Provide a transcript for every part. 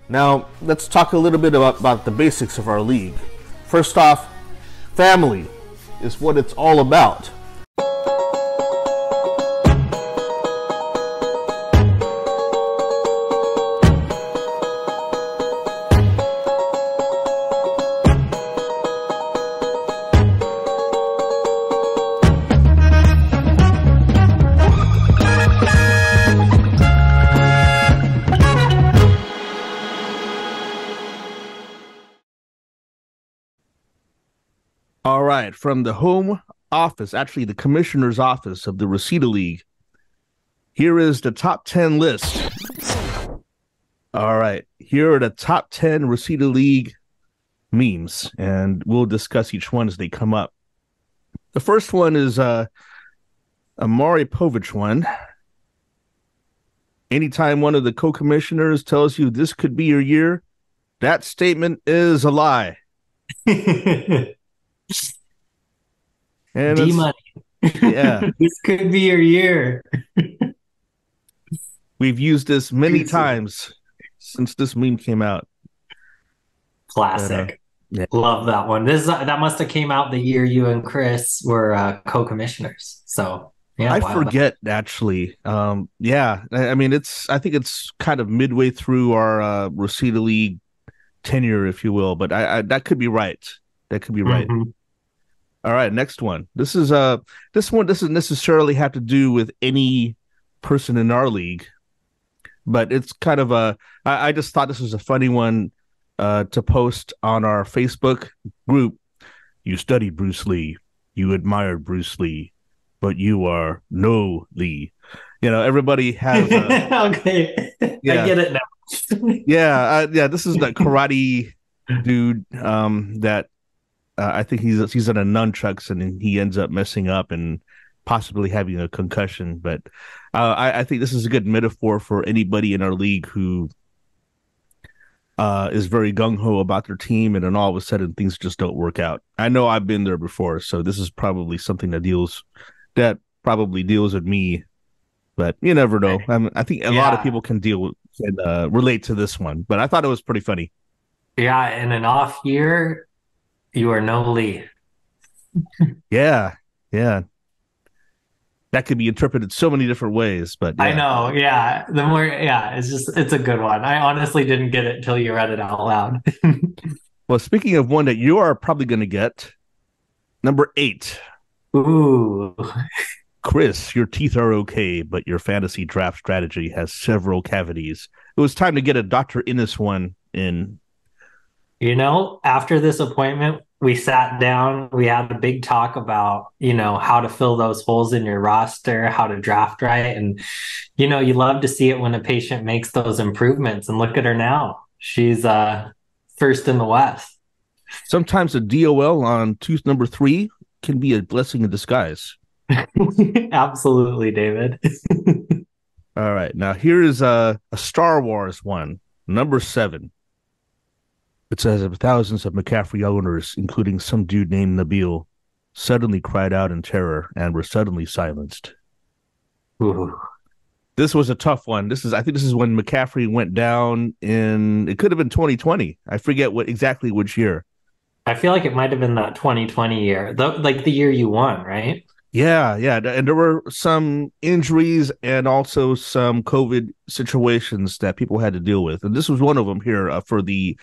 Now, let's talk a little bit about the basics of our league. First off, family is what it's all about. All right, from the home office, actually the commissioner's office of the Rosita League, here is the top 10 list. All right, here are the top 10 Rosita League memes, and we'll discuss each one as they come up. The first one is a Maury Povich one. Anytime one of the co-commissioners tells you this could be your year, that statement is a lie. And D-Money. Yeah. This could be your year. We've used this many times since this meme came out. Classic. Yeah. Love that one. That must have came out the year you and Chris were co-commissioners. So yeah, I forget actually. Yeah, I mean I think it's kind of midway through our Rosita League tenure, if you will. But I that could be right. That could be right. Mm-hmm. All right, next one. This one doesn't necessarily have to do with any person in our league, but it's kind of I just thought this was a funny one to post on our Facebook group. You studied Bruce Lee, you admired Bruce Lee, but you are no Lee. You know, everybody has okay. Yeah. I get it now. Yeah, this is the karate dude that I think he's on a nunchucks and he ends up messing up and possibly having a concussion. But I think this is a good metaphor for anybody in our league who is very gung-ho about their team, and then all of a sudden things just don't work out. I know I've been there before, so this is probably something that probably deals with me, but you never know. I think a lot of people can relate to this one, but I thought it was pretty funny. Yeah, in an off year, you are no Lee. Yeah. That could be interpreted so many different ways, but yeah. I know. Yeah. It's a good one. I honestly didn't get it until you read it out loud. Well, speaking of one that you are probably going to get, number 8. Ooh. Chris, your teeth are okay, but your fantasy draft strategy has several cavities. It was time to get a Dr. Innes one in. You know, after this appointment, we sat down, we had a big talk about, how to fill those holes in your roster, how to draft right. And, you love to see it when a patient makes those improvements. And look at her now. She's first in the West. Sometimes a DOL on tooth number 3 can be a blessing in disguise. Absolutely, David. All right. Now, here is a Star Wars one, number 7. It says thousands of McCaffrey owners, including some dude named Nabil, suddenly cried out in terror and were suddenly silenced. Ooh. This was a tough one. I think this is when McCaffrey went down it could have been 2020. I forget exactly which year. I feel like it might have been that 2020 year, like the year you won, right? Yeah. And there were some injuries and also some COVID situations that people had to deal with. And this was one of them here for the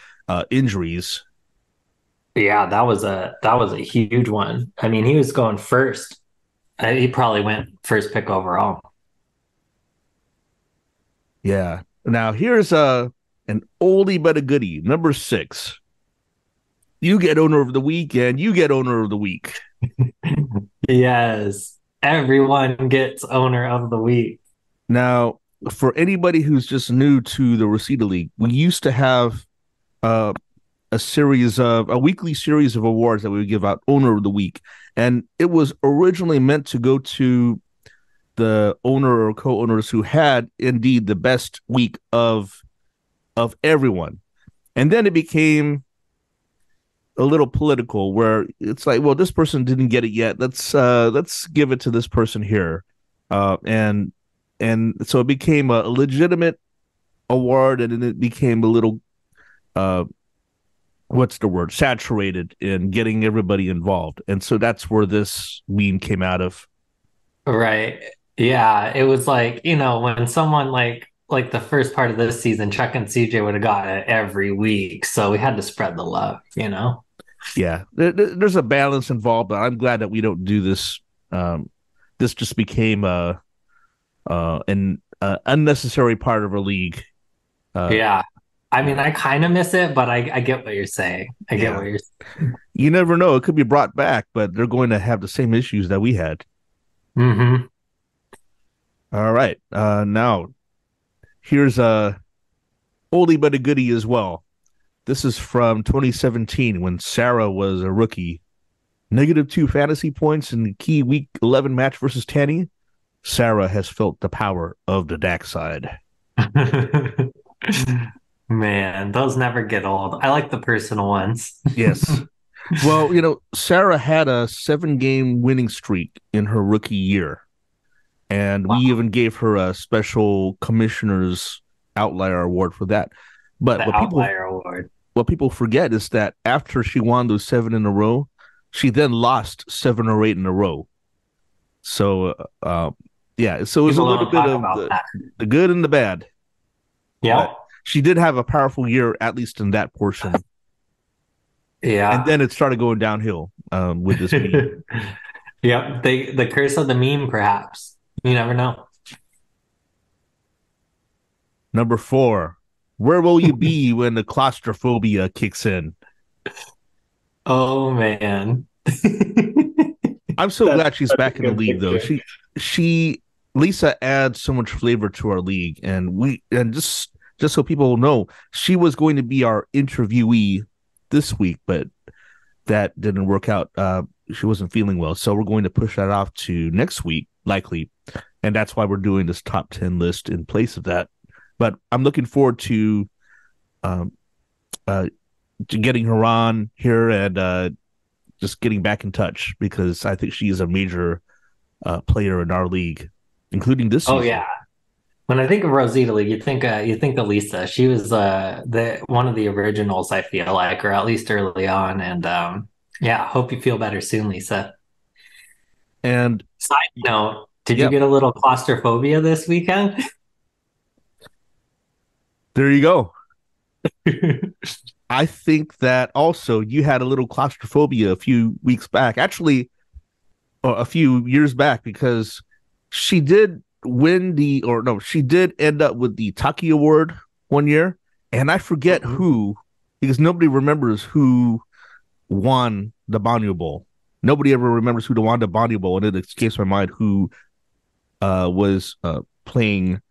injuries. Yeah, that was a huge one. I mean, he was going first. He probably went first pick overall. Yeah. Now here's an oldie but a goodie, number 6. You get owner of the week and you get owner of the week. Yes, everyone gets owner of the week. Now, for anybody who's just new to the Rosita League, we used to have a weekly series of awards that we would give out, owner of the week, and it was originally meant to go to the owner or co-owners who had indeed the best week of everyone, and then it became a little political, where it's like, well, this person didn't get it yet. Let's give it to this person here, and so it became a legitimate award, and then it became a little uh what's the word, saturated in getting everybody involved, and so that's where this meme came out of. Right. Yeah, it was like, when someone like the first part of this season, Chuck and CJ would have gotten it every week. So we had to spread the love. Yeah, there's a balance involved, but I'm glad that we don't do this. This just became an unnecessary part of our league. uh Yeah. I mean, I kind of miss it, but I get what you're saying. I get yeah, what you're saying. you never know, it could be brought back, but they're going to have the same issues that we had. Hmm. All right, now here's a oldie but a goodie as well. This is from 2017 when Sarah was a rookie. -2 fantasy points in the key week 11 match versus Tanny. Sarah has felt the power of the dark side. Man, those never get old. I like the personal ones. Yes. Well, Sarah had a 7-game winning streak in her rookie year, and we Wow, even gave her a special commissioner's outlier award for that. But the outlier award. what people forget is that after she won those 7 in a row, she then lost 7 or 8 in a row. So, yeah, so it was a People little don't bit talk of about that. the good and the bad, but Yep. she did have a powerful year, at least in that portion. And Yeah. then it started going downhill with this meme. Yep. The curse of the meme, perhaps. You never know. Number 4, where will you be when the claustrophobia kicks in? Oh man. I'm so That's glad she's such a back in the good league, though. picture. She Lisa adds so much flavor to our league, and just so people know, she was going to be our interviewee this week, but that didn't work out. She wasn't feeling well, so we're going to push that off to next week, likely, and that's why we're doing this top 10 list in place of that. But I'm looking forward um, to getting her on here and just getting back in touch because I think she is a major player in our league, including this Oh season. yeah. When I think of Rosita League, you think of Lisa. She was the one of the originals, I feel like, or at least early on. And yeah, hope you feel better soon, Lisa. And Side note, did you yep, get a little claustrophobia this weekend? there you go. I think that also you had a little claustrophobia a few weeks back, actually, or a few years back, because she did win or no, she did end up with the Taki Award one year, and I forget Mhm. who, because nobody remembers who won the Banyo Bowl. Nobody ever remembers who won the Banyo Bowl, and it escapes my mind who was playing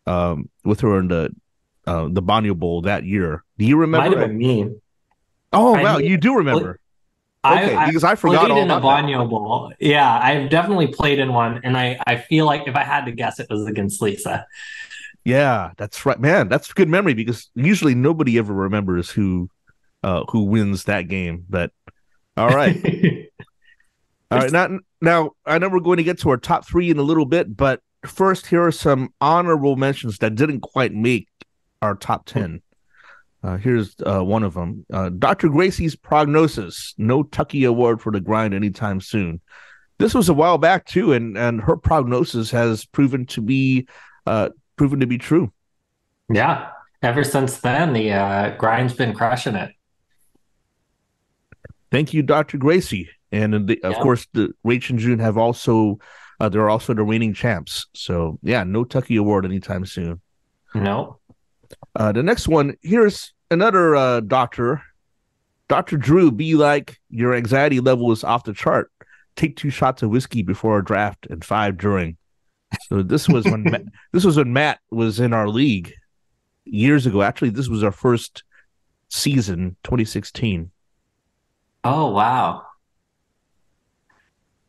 with her in the Banyo Bowl that year. Do you Might have remember? been me. Oh I wow, knew you do remember. Okay, I because I forgot played all in a about that. Banyo Bowl. Yeah, I've definitely played in one, and I feel like if I had to guess, it was against Lisa. Yeah, that's right, man. That's a good memory because usually nobody ever remembers who wins that game. But all right, all right. Now I know we're going to get to our top 3 in a little bit, but first here are some honorable mentions that didn't quite make our top 10. Here's one of them. Dr. Gracie's prognosis. No Tucky Award for the grind anytime soon. This was a while back too, and her prognosis has proven to be true. Yeah, ever since then, the grind's been crushing it. Thank you, Dr. Gracie. And of Yeah, course, the Rach and June have also, they're also the reigning champs. So, yeah, no Tucky Award anytime soon. no, The next one, here's another doctor. Dr. Drew, be like, your anxiety level is off the chart. Take 2 shots of whiskey before a draft and 5 during. So this was when Matt was in our league years ago. Actually, this was our first season, 2016. oh wow,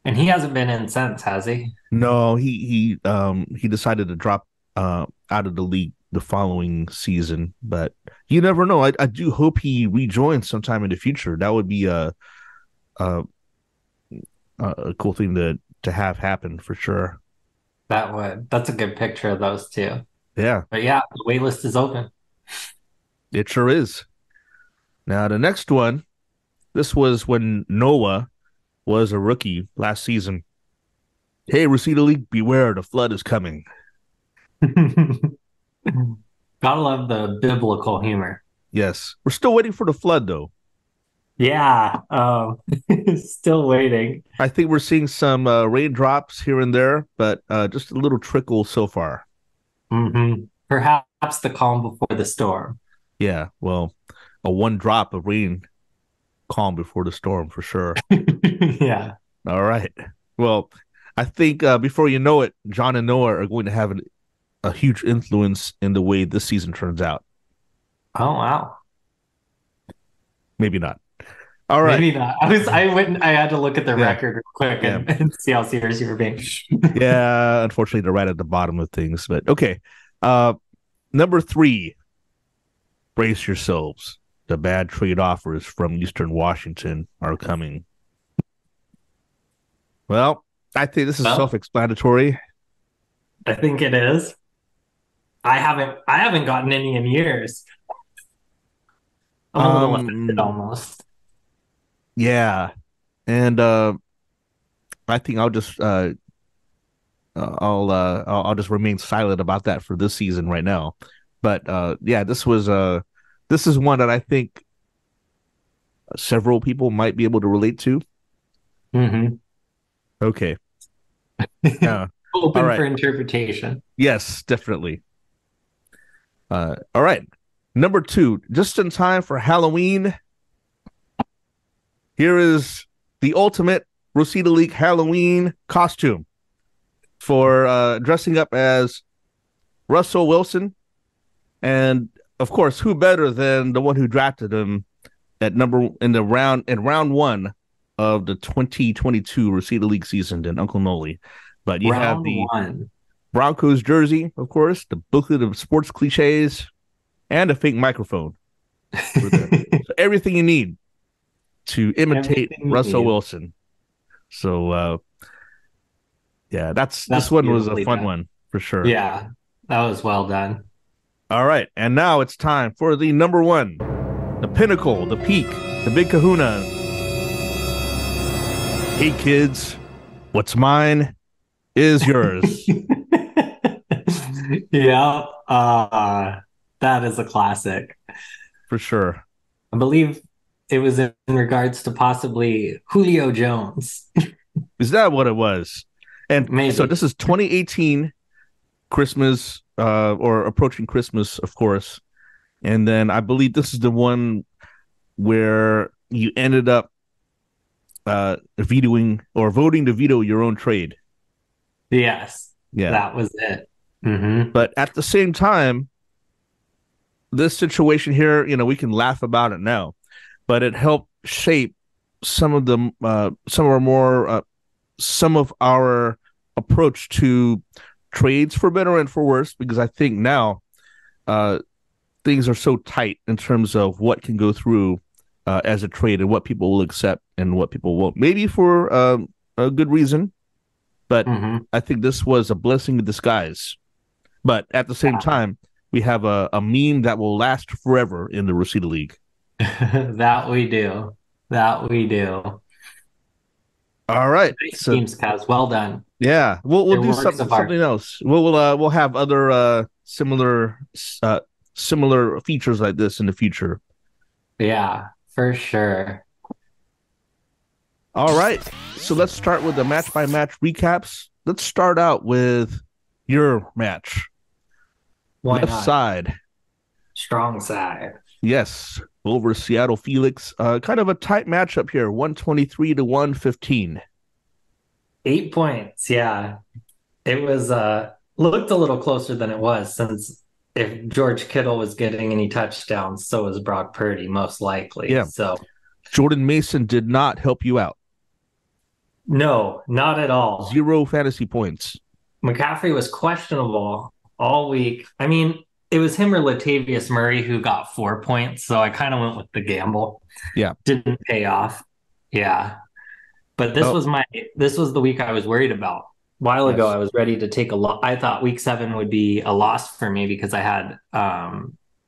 and he hasn't been in since, has he? No, he decided to drop out of the league the following season, but you never know. I do hope he rejoins sometime in the future. That would be a, a cool thing to have happen for sure. That's a good picture of those two. Yeah, But yeah, the wait list is open. it sure is. Now, the next one, this was when Noah was a rookie last season. Hey, Rosita League, beware, the flood is coming. Gotta love the biblical humor. Yes. We're still waiting for the flood, though. Yeah, still waiting. I think we're seeing some raindrops here and there, but just a little trickle so far. Perhaps the calm before the storm. Yeah, well, a one drop of rain calm before the storm for sure. Yeah. All right. Well, I think before you know it, John and Noah are going to have a huge influence in the way this season turns out. Oh wow. Maybe not. All right. Maybe not. I had to look at the Yeah. record real quick Yeah. and see how serious you were being. Yeah. Unfortunately, they're right at the bottom of things. But okay. Uh, Number three, brace yourselves. The bad trade offers from Eastern Washington are coming. Well, I think this is Well, self-explanatory. I think it is. I haven't gotten any in years. I'm a little offended Um, almost. yeah, and I think I'll just remain silent about that for this season right now. But yeah, this is one that I think several people might be able to relate to. Hmm. Okay. All Open for right. interpretation. Yes, definitely. All right. Number two, just in time for Halloween. Here is the ultimate Rosita League Halloween costume for dressing up as Russell Wilson. And of course, who better than the one who drafted him at number in round one of the 2022 Rosita League season than Uncle Noli. But you have Round the one. Broncos jersey, of course, the booklet of sports cliches, and a fake microphone for the so everything you need to imitate Everything you Russell need. Wilson. So yeah, this That's one was a beautifully fun done. one for sure. Yeah, that was well done. All right, and now it's time for the number one, the pinnacle, the peak, the big kahuna. Hey kids, what's mine is yours. Yeah, that is a classic. For sure. I believe it was in regards to possibly Julio Jones. Is that what it was? And so Maybe. this is 2018 Christmas, or approaching Christmas, of course. And then I believe this is the one where you ended up vetoing or voting to veto your own trade. Yes, Yeah. that was it. Hmm. But at the same time, this situation here, we can laugh about it now, but it helped shape some of the some of our approach to trades for better and for worse. Because I think now uh, things are so tight in terms of what can go through as a trade and what people will accept and what people won't. Maybe for a good reason, but Hmm. I think this was a blessing in disguise. But at the same time, we have a meme that will last forever in the Rosita League. That we do. That we do. All right, Nice so teams, Kaz. Well done. yeah, we'll They're do works of art. something else. We'll have other similar features like this in the future. Yeah, for sure. All right, so let's start with the match by match recaps. Let's start out with your match. Why Left not? side, Strong side. yes, over Seattle Felix. Kind of a tight matchup here, 123 to 115. 8 points. Yeah. It was looked a little closer than it was since if George Kittle was getting any touchdowns, so was Brock Purdy, most likely. Yeah, So Jordan Mason did not help you out. no, not at all. Zero fantasy points. McCaffrey was questionable all week. I mean, it was him or Latavius Murray who got 4 points, so I kind of went with the gamble. Yeah. Didn't pay off. Yeah. But Oh, this was the week I was worried about. A while ago, yes. I was ready to take a loss. I thought week 7 would be a loss for me because I had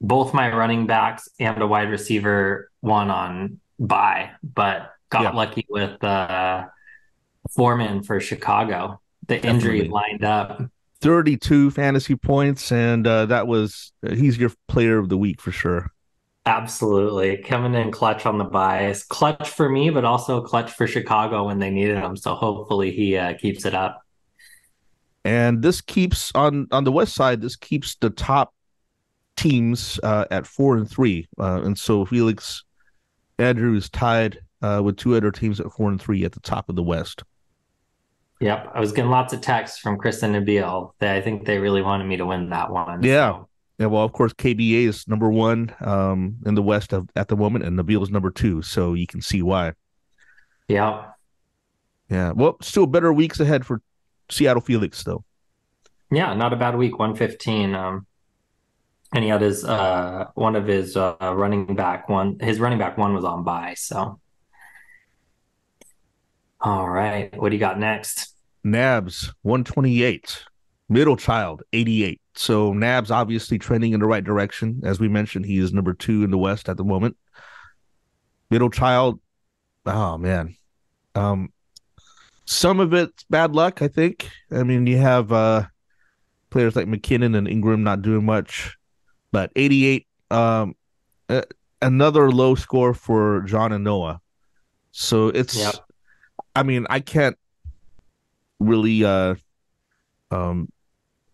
both my running backs and a wide receiver won on bye, but Yeah, got lucky with Foreman for Chicago. The injury definitely. lined up. 32 fantasy points, and that was he's your player of the week for sure. Absolutely. Coming in clutch on the buys. Clutch for me, but also clutch for Chicago when they needed him. So hopefully he keeps it up. And this keeps on the west side. This keeps the top teams at 4-3, and so Felix Andrews tied with two other teams at 4-3 at the top of the West. Yep. I was getting lots of texts from Kristen and Beal. I think they really wanted me to win that one. Yeah. So, Yeah, well, of course, KBA is number one in the West at the moment, and Nabil is number two, so you can see why. yep. Yeah, well, still better weeks ahead for Seattle Felix, though. Yeah, not a bad week, 115. And he had his one of his running back one his running back one was on bye. So all right. What do you got next? Nabs 128, Middle Child 88. So Nabs obviously trending in the right direction. As we mentioned, he is number two in the West at the moment. Middle Child, oh man, um, some of it's bad luck, I think. I mean, you have players like McKinnon and Ingram not doing much, but 88, uh, another low score for John and Noah. So it's, Yep. I mean, I can't really, um,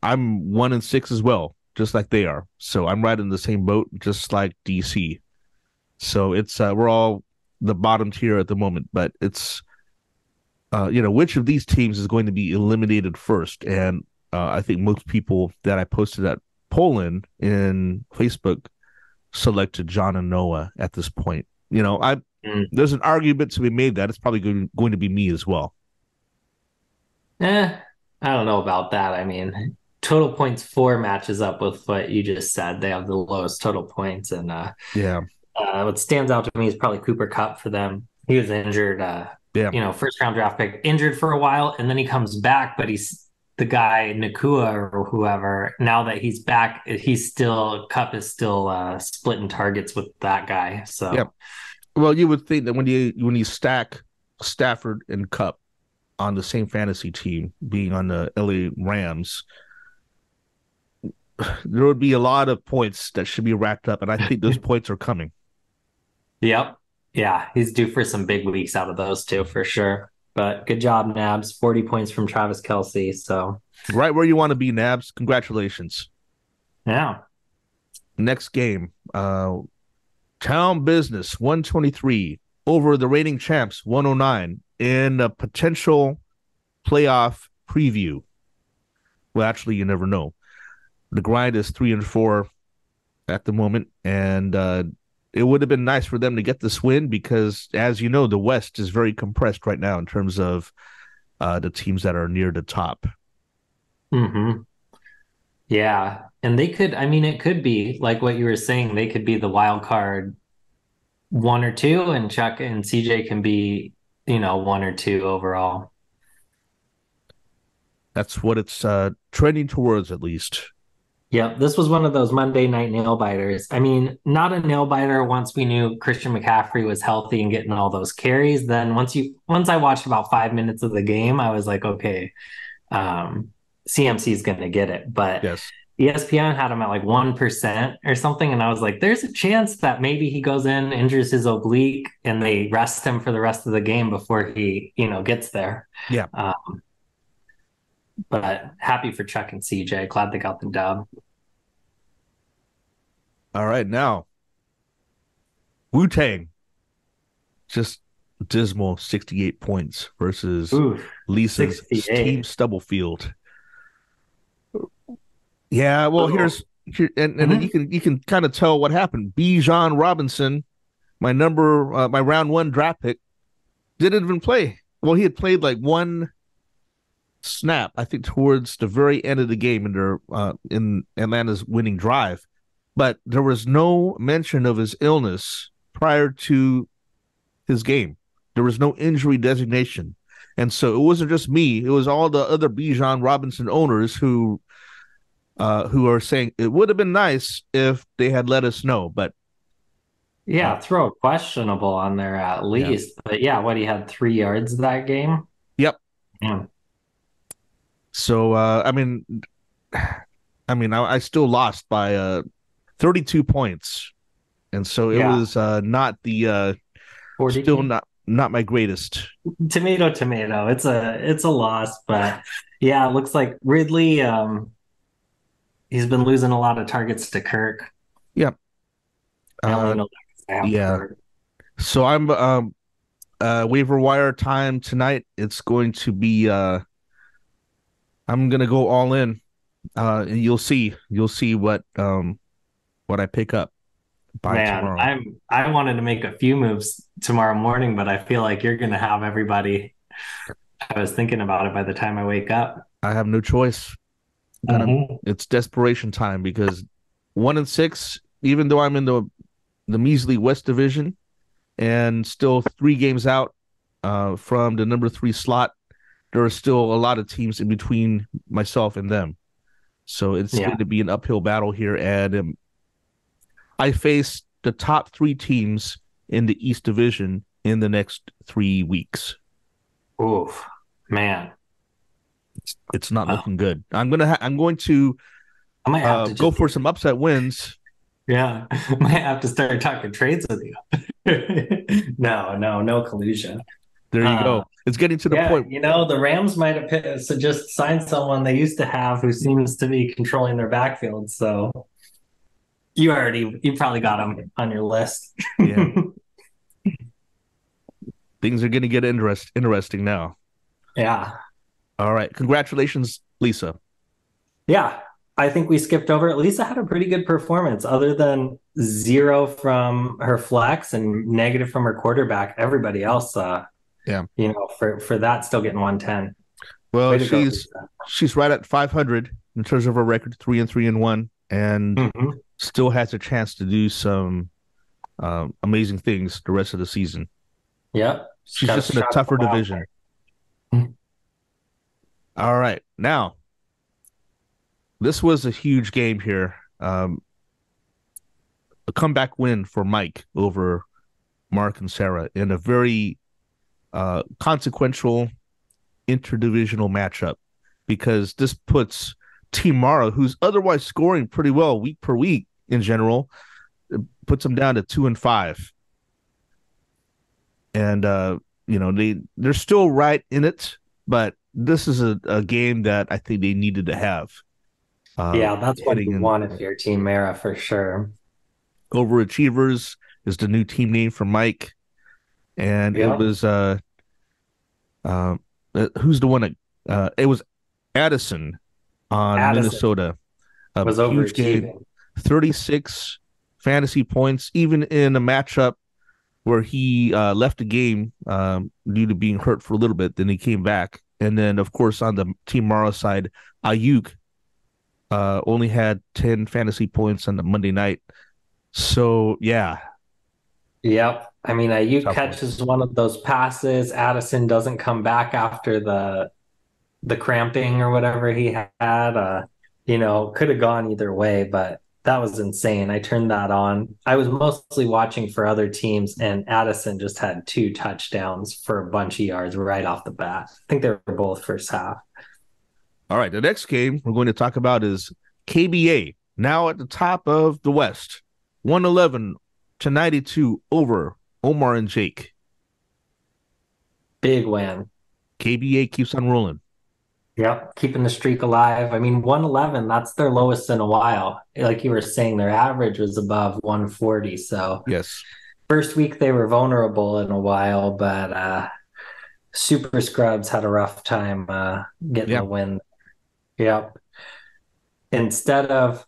I'm 1-6 as well, just like they are. So I'm right in the same boat, just like DC. So it's, we're all the bottom tier at the moment, but it's, which of these teams is going to be eliminated first? And I think most people that I posted that poll in Facebook selected John and Noah at this point. I Mm. there's an argument to be made that it's probably going to be me as well. I don't know about that. I mean, total points four matches up with what you just said. They have the lowest total points, and Yeah, what stands out to me is probably Cooper Cup for them. He was injured, yeah, first round draft pick, injured for a while, and then he comes back, but he's the guy Nakua or whoever. Now that he's back, he's still Cup is still splitting targets with that guy. yeah. So Well, you would think that when you stack Stafford and Cup on the same fantasy team, being on the LA Rams, there would be a lot of points that should be racked up, and I think those points are coming. yep. Yeah, he's due for some big weeks out of those two for sure. But good job, Nabs. 40 points from Travis Kelsey. So, Right where you want to be, Nabs. Congratulations. yeah. Next game, Town Business 123 over the reigning champs 109 in a potential playoff preview. Well, actually, you never know. The grind is 3-4 at the moment, and it would have been nice for them to get this win because, as you know, the West is very compressed right now in terms of the teams that are near the top. Hmm. Yeah. And they could, I mean, it could be like what you were saying, they could be the wild card one or two, and Chuck and CJ can be, one or two overall. That's what it's trending towards, at least. Yep, this was one of those Monday night nail biters. I mean, not a nail biter once we knew Christian McCaffrey was healthy and getting all those carries. Then once I watched about 5 minutes of the game, I was like, okay, CMC is going to get it. But Yes. ESPN had him at like 1% or something, and I was like, there's a chance that maybe he goes in, injures his oblique, and they rest him for the rest of the game before he, gets there. Yeah. But happy for Chuck and CJ. Glad they got the dub. All right. Now, Wu Tang, just dismal 68 points versus Ooh, Lisa's Team 68. Stubblefield. Yeah, well, Oh, here and you mhm. can kind of tell what happened. Bijan Robinson, my round one draft pick, didn't even play. Well, he had played like one snap, I think, towards the very end of the game in Atlanta's winning drive, but there was no mention of his illness prior to his game. There was no injury designation, and so it wasn't just me; it was all the other Bijan Robinson owners who who are saying it would have been nice if they had let us know. But Yeah, throw a questionable on there at yeah, least. But yeah, what he had 3 yards that game. yep. Yeah. So I still lost by 32 points, and so it Yeah. was not the still 42. not my greatest. Tomato, tomato. It's a loss, but yeah, it looks like Ridley, he's been losing a lot of targets to Kirk. Yep. I only Uh, know that 'cause I have yeah. Kirk. So I'm waiver wire time tonight. It's going to be I'm gonna go all in. And you'll see what I pick up by Man, tomorrow. I wanted to make a few moves tomorrow morning, but I feel like you're gonna have everybody. I was thinking about it by the time I wake up. I have no choice. Gonna Hmm. It's desperation time because 1-6, even though I'm in the measly West Division and still 3 games out from the number 3 slot, there are still a lot of teams in between myself and them. So it's Yeah. going to be an uphill battle here, and I face the top 3 teams in the East Division in the next 3 weeks. Oof, man. It's not Well, looking good. I'm going to I might have to go just for some upset wins. yeah, I might have to start talking trades with you. No, no, no collusion. There you Uh, go. It's getting to the yeah, point. the Rams might have just signed someone they used to have who seems to be controlling their backfield. So you probably got him on your list. Yeah, things are going to get interesting now. Yeah. All right, congratulations, Lisa. Yeah. I think we skipped over. Lisa had a pretty good performance, other than 0 from her flex and negative from her quarterback. Everybody else, Yeah. for that, still getting 110. Well, Way to go, she's Lisa. she's right at 500 in terms of her record, 3-3-1, and Hmm. still has a chance to do some amazing things the rest of the season. Yep. Just She's got to just in a strap the tougher wild division. card. All right, now this was a huge game here. A comeback win for Mike over Mark and Sarah in a very consequential interdivisional matchup because this puts Team Mara, who's otherwise scoring pretty well week per week in general, puts them down to 2-5. And they're still right in it, but this is a game that I think they needed to have. Yeah, that's what Heading you in, want if you're Team Mara for sure. Overachievers is the new team name for Mike, and it Yep. was uh, who's the one that it was Addison on Addison Minnesota. A was huge game, overachieving. 36 fantasy points, even in a matchup where he left the game due to being hurt for a little bit. Then he came back. And then, of course, on the Team Mara side, Ayuk only had 10 fantasy points on the Monday night. So, yeah, Yep. I mean, Ayuk tough one. catches one of those passes. Addison doesn't come back after the cramping or whatever he had. Could have gone either way, but that was insane. I turned that on. I was mostly watching for other teams, and Addison just had 2 touchdowns for a bunch of yards right off the bat. I think they were both first half. All right, the next game we're going to talk about is KBA, now at the top of the West, 111-92 over Omar and Jake. Big win. KBA keeps on rolling. Yep, keeping the streak alive. I mean, 111, that's their lowest in a while. Like you were saying, their average was above 140. So Yes. first week they were vulnerable in a while, but Super Scrubs had a rough time getting Yeah. the win. Yep. Instead of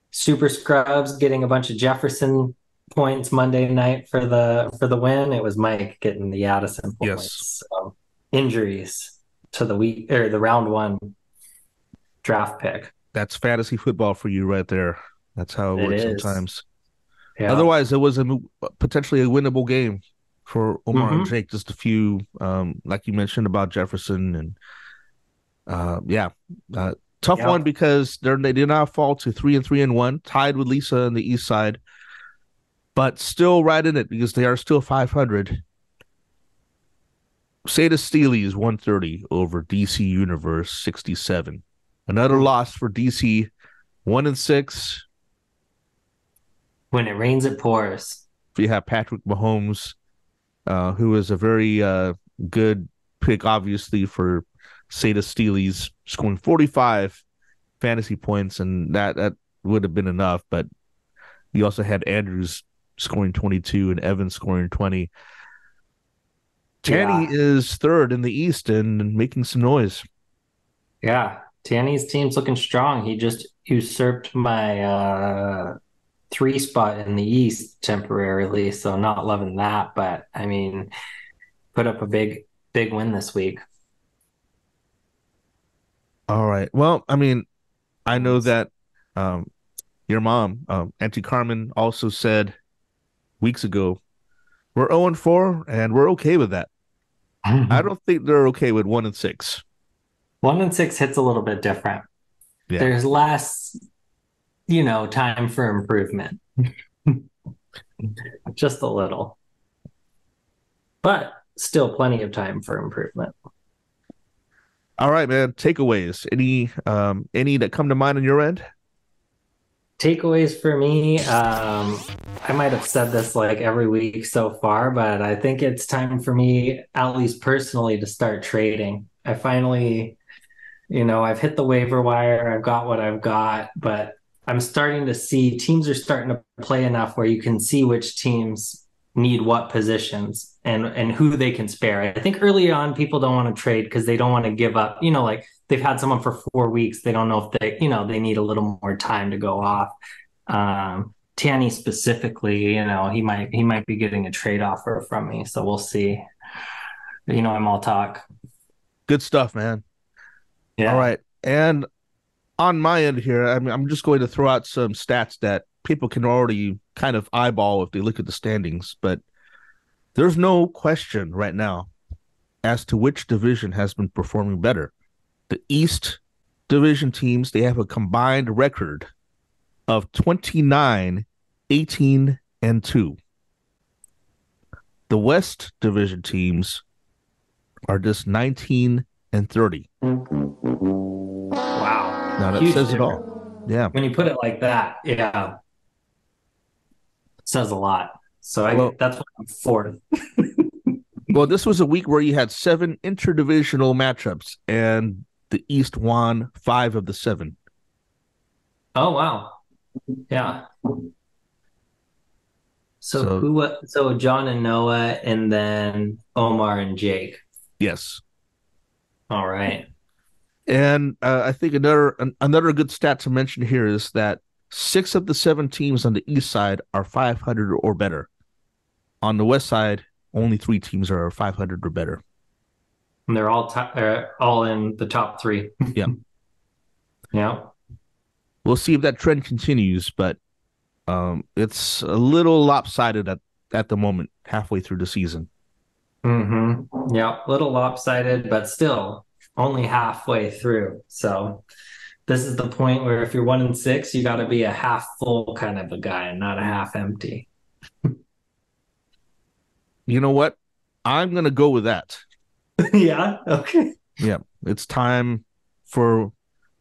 Super Scrubs getting a bunch of Jefferson points Monday night for the win, it was Mike getting the Addison Yes. points. So injuries to the week or the round one draft pick. That's fantasy football for you right there. That's how it It works is. sometimes. Yeah. Otherwise, it was potentially a winnable game for Omar and Hmm. Jake. Just a few, like you mentioned about Jefferson, and yeah, uh, Tough one Yep. because they did not fall to 3-3-1, tied with Lisa on the east side, but still right in it because they are still 500. Seda Steely's 130 over DC Universe 67. Another Ooh. loss for DC, 1-6. When it rains, it pours. We have Patrick Mahomes, who is a very good pick, obviously, for Seda Steely's, scoring 45 fantasy points, and that would have been enough. But you also had Andrews scoring 22 and Evans scoring 20. Tanny Yeah. is third in the East and making some noise. Yeah. Tanny's team's looking strong. He just usurped my three spot in the East temporarily, so not loving that. But I mean, put up a big win this week. All right. Well, I mean, I know that um, your mom, Auntie Carmen, also said weeks ago, we're 0-4 and we're okay with that. I don't think they're okay with 1-6. 1-6 hits a little bit different. Yeah. There's less, time for improvement. Just a little, but still plenty of time for improvement. All right, man. Takeaways. Any that come to mind on your end? Takeaways for me, I might have said this like every week so far, but I think it's time for me, at least personally, to start trading. I finally, I've hit the waiver wire, I've got what I've got, but I'm starting to see teams are starting to play enough where you can see which teams need what positions and who they can spare. I think early on people don't want to trade because they don't want to give up, like they've had someone for 4 weeks. They don't know if they need a little more time to go off. Tanny specifically, he might be getting a trade offer from me. So we'll see. I'm all talk. Good stuff, man. All Yeah. right. And on my end here, I mean, I'm just going to throw out some stats that people can already kind of eyeball if they look at the standings, but there's no question right now as to which division has been performing better. The East division teams, they have a combined record of 29, 18, and 2. The West division teams are just 19 and 30. Wow. Now that Huge says it difference. all. Yeah. When you put it like that, yeah, says a lot. So Well, that's why I'm fourth. well, this was a week where you had 7 interdivisional matchups, and the East won 5 of the 7. Oh wow. Yeah. So So so John and Noah and then Omar and Jake. yes, All right. and I think another good stat to mention here is that 6 of the 7 teams on the East side are 500 or better. On the West side, only 3 teams are 500 or better. And they're all in the top three. Yeah, Yeah. we'll see if that trend continues, but it's a little lopsided at the moment, halfway through the season. Yeah. Little lopsided, but still only halfway through. So this is the point where if you're 1-6, you got to be a half full kind of a guy and not a half empty. You know what? I'm gonna go with that. Yeah. Okay. Yeah, it's time for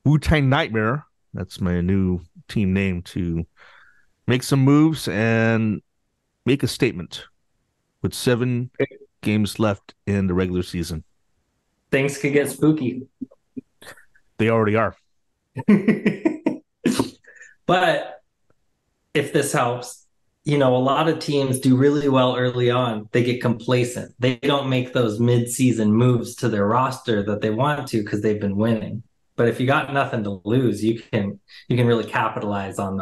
Wu Tang Nightmare. That's my new team name to make some moves and make a statement with 7 games left in the regular season. Things could get spooky. They already are. But if this helps, a lot of teams do really well early on. They get complacent. They don't make those mid-season moves to their roster that they want to because they've been winning. But if you got nothing to lose, you can really capitalize on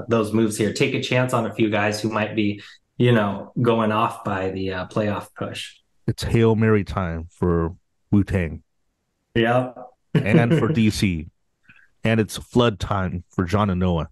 those moves here. Take a chance on a few guys who might be, going off by the playoff push. It's Hail Mary time for Wu Tang Yeah. and for DC, and it's flood time for John and Noah.